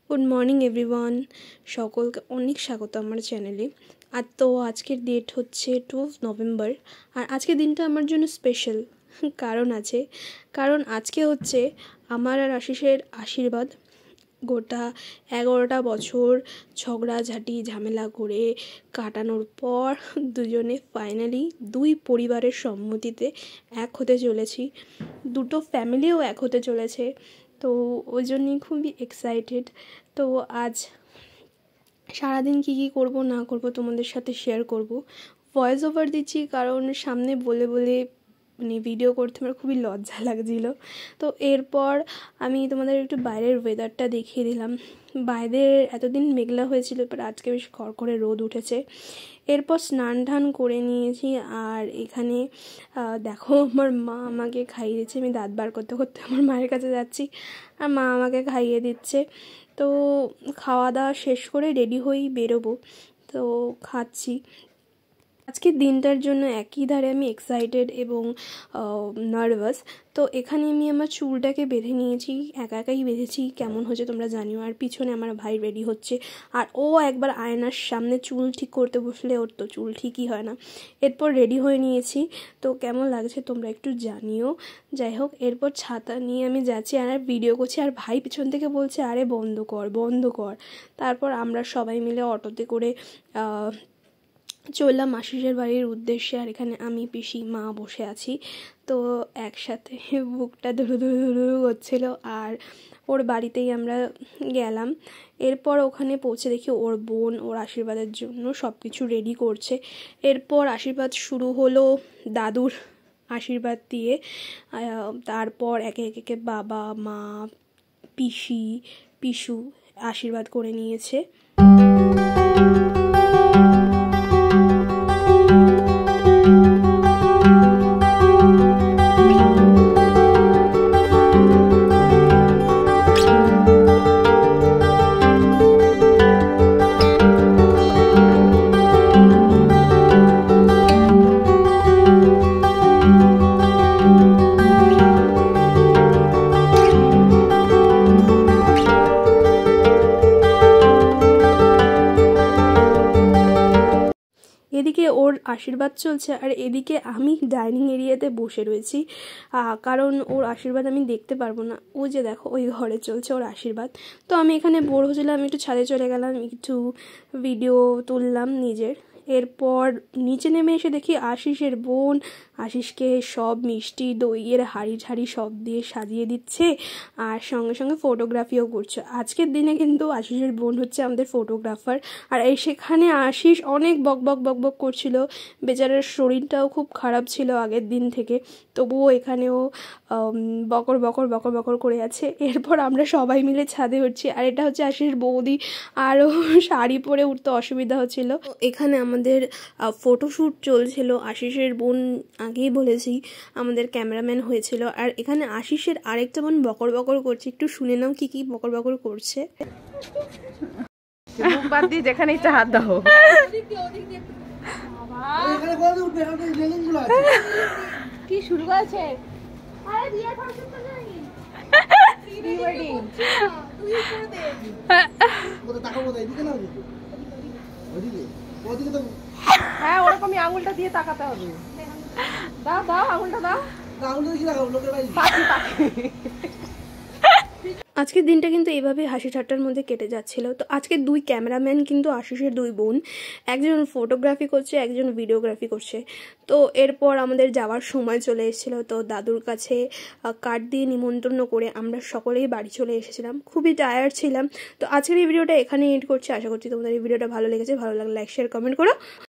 Good morning everyone, সকলকে অনেক স্বাগত আমার চ্যানেলে। আর তো আজকের ডেট হচ্ছে 12 নভেম্বর। আর আজকের দিনটা আমার জন্য স্পেশাল কারণ আজকে হচ্ছে আমার আর আশিসের আশীর্বাদ। গোটা 11টা বছর ঝগড়াঝাটি ঝামেলা করে কাটানোর পর দুজনে ফাইনালি দুই পরিবারের সম্মতিতে এক হতে চলেছি, দুটো ফ্যামিলিও এক হতে চলেছে। তো ওই জন্যই খুবই এক্সাইটেড। তো আজ সারাদিন কী করব না করব তোমাদের সাথে শেয়ার করব। ভয়েস ওভার দিচ্ছি কারণ সামনে বলে ভিডিও করতে আমার খুবই লজ্জা লাগছিল। তো এরপর আমি তোমাদের একটু বাইরের ওয়েদারটা দেখিয়ে দিলাম। বাইরে এতদিন মেঘলা হয়েছিল, এবার আজকে বেশ খড়খড়ে রোদ উঠেছে। এরপর স্নান টান করে নিয়েছি। আর এখানে দেখো আমার মা আমাকে খাইয়ে দিচ্ছে। আমি দাঁত বার করতে করতে আমার মায়ের কাছে যাচ্ছি আর মা আমাকে খাইয়ে দিচ্ছে। তো খাওয়া দাওয়া শেষ করে রেডি হয়েই বেরোবো। তো খাচ্ছি। আজকের দিনটার জন্য একই ধারে আমি এক্সাইটেড এবং নার্ভাস। তো এখানে আমি আমার চুলটাকে বেঁধে নিয়েছি, একাই বেঁধেছি, কেমন হচ্ছে তোমরা জানিও। আর পিছনে আমার ভাই রেডি হচ্ছে, আর ও একবার আয়নার সামনে চুল ঠিক করতে বসলে ওর তো চুল ঠিকই হয় না। এরপর রেডি হয়ে নিয়েছি, তো কেমন লাগছে তোমরা একটু জানিও। যাই হোক, এরপর ছাতা নিয়ে আমি যাচ্ছি আর ভিডিও করছি, আর ভাই পিছন থেকে বলছে আরে বন্ধ কর। তারপর আমরা সবাই মিলে অটোতে করে চললাম আশিসের বাড়ির উদ্দেশ্যে। আর এখানে আমি, পিসি, মা বসে আছি। তো একসাথে বুকটা ধুরু করছিল। আর ওর বাড়িতেই আমরা গেলাম। এরপর ওখানে পৌঁছে দেখি ওর বোন ওর আশীর্বাদের জন্য সব কিছু রেডি করছে। এরপর আশীর্বাদ শুরু হলো দাদুর আশীর্বাদ দিয়ে। তারপর একে একে বাবা, মা, পিসু আশীর্বাদ করে নিয়েছে। এদিকে ওর আশীর্বাদ চলছে আর এদিকে আমি ডাইনিং এরিয়াতে বসে রয়েছি, কারণ ওর আশীর্বাদ আমি দেখতে পারবো না। ও যে দেখো ওই ঘরে চলছে ওর আশীর্বাদ। তো আমি এখানে বোর হচ্ছিলাম, একটু ছাদে চলে গেলাম, একটু ভিডিও তুললাম নিজের। এরপর নিচে নেমে এসে দেখি আশিসের বোন আশিসকে সব মিষ্টি দইয়ের হাঁড়ি সব দিয়ে সাজিয়ে দিচ্ছে, আর সঙ্গে সঙ্গে ফটোগ্রাফিও করছে। আজকের দিনে কিন্তু আশিসের বোন হচ্ছে আমাদের ফটোগ্রাফার। আর সেখানে আশিস অনেক বক করছিল, বেচারার শরীরটাও খুব খারাপ ছিল আগের দিন থেকে, তবুও এখানেও বকর করে আছে। এরপর আমরা সবাই মিলে ছাদে উঠছি, আর এটা হচ্ছে আশিসের বৌদি, আরও শাড়ি পরে উঠতে অসুবিধা হচ্ছিল। এখানে আমাদের ফটোশ্যুট চলছিল। আশিসের বোন আগেই বলেছি আমাদের ক্যামেরাম্যান হয়েছিল। আর এখানে আশিসের আরেকটা বোন বকর করছে, একটু শুনে নাও কি বকর করছে। বাদ দিয়ে যেখানে ইচ্ছা হাত দাও। কি শুরু করেছে? হ্যাঁ, ওরকমই আঙুলটা দিয়ে তাকাতে হবে। দাও আঙুলটা দাও। আজকের দিনটা কিন্তু এইভাবে হাসি ঠাট্টার মধ্যে কেটে যাচ্ছিল। তো আজকে দুই ক্যামেরাম্যান কিন্তু আশিসের দুই বোন, একজন ফটোগ্রাফি করছে, একজন ভিডিওগ্রাফি করছে। তো এরপর আমাদের যাওয়ার সময় চলে এসেছিলো। তো দাদুর কাছে কার্ড দিয়ে নিমন্ত্রণ করে আমরা সকলেই বাড়ি চলে এসেছিলাম, খুবই টায়ার্ড ছিলাম। তো আজকের এই ভিডিওটা এখানে এন্ড করছি। আশা করছি তোমাদের এই ভিডিওটা ভালো লেগেছে। ভালো লাগলে লাইক, শেয়ার, কমেন্ট করো।